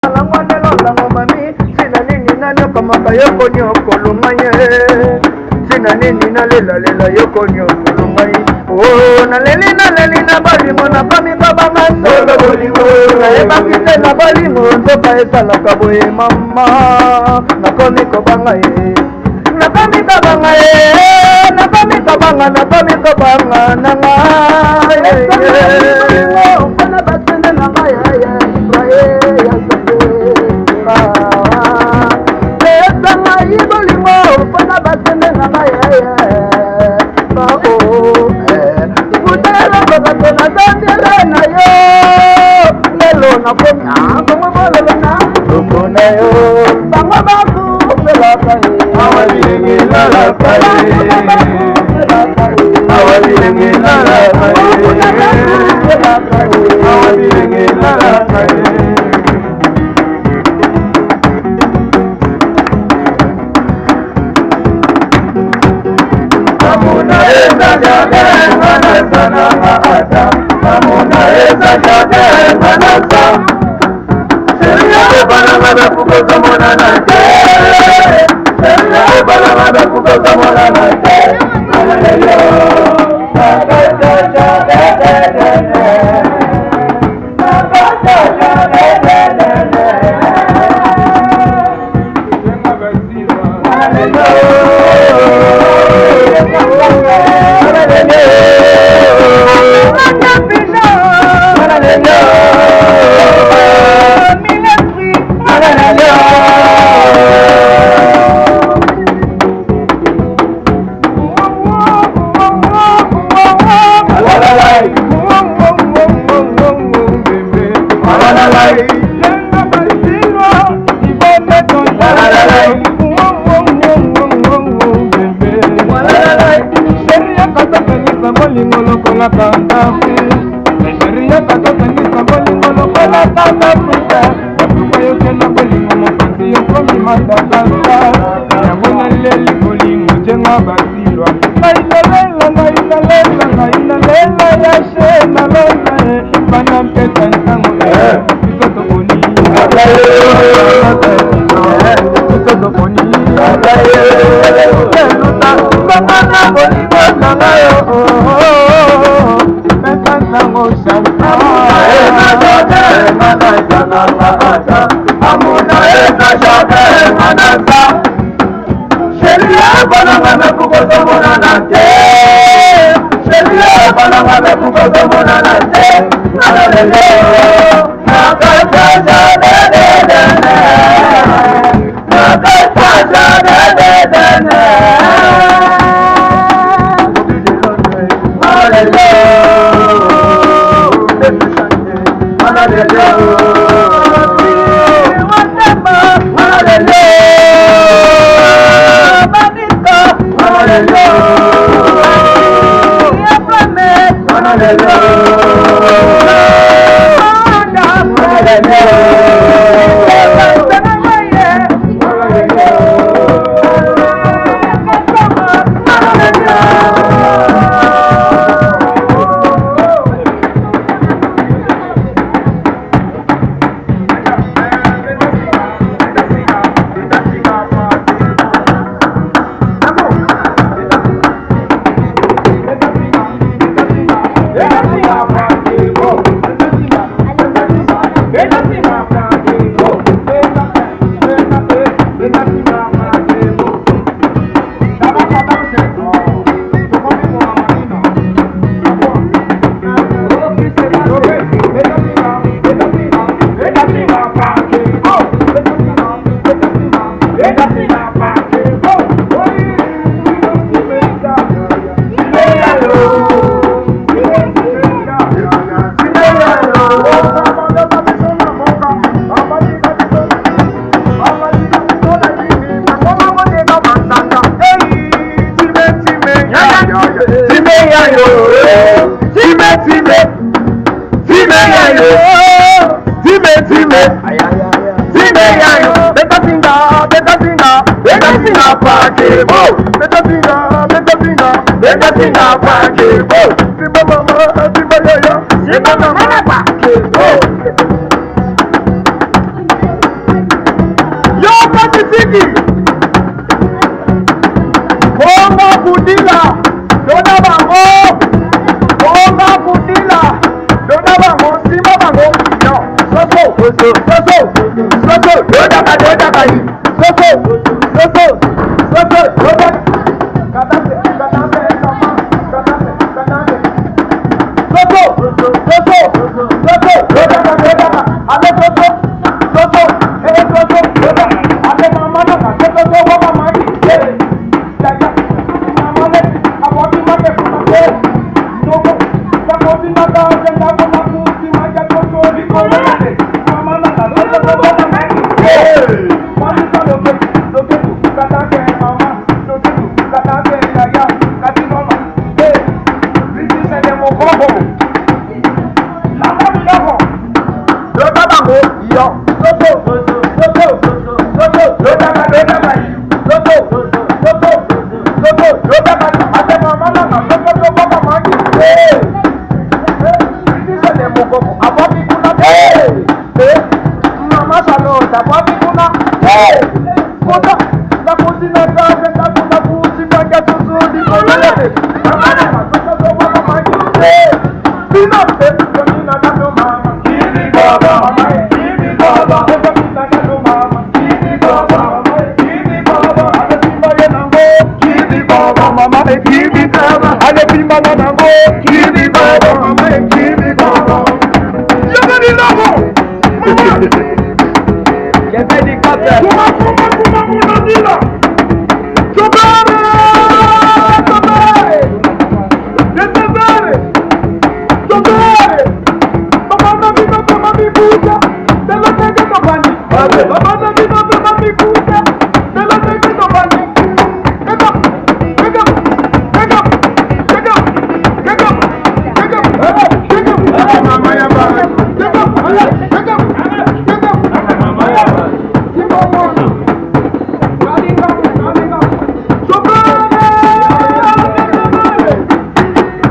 lango lango mami sina nini nalioka maka yoko nyoko lumanye sina nini nalela lela yoko nyoko lumanye oh naleli na balimo na kami kabanga solo bolimo na ebakite na balimo nzoka esalaka boye mama nakomi kobanga ye nakomi kabanga ye nakomi kabanga nanga mpona basende na ngai ya Israel ya sande esanga ibolimo mpona basende na ngai kutelakokato na zandele na yo lelo nakomi bango bolelona lombo na yo bango bakupelaka ye awabilengelalaka ye awabilengelalaka ye Amuna eza jade manasa na maata Amuna eza jade manasa Sheria ebana mada kukosa mona nate Sheria ebana mada kukosa mona nate Alaleyo Nagata jade Nagata jade Baba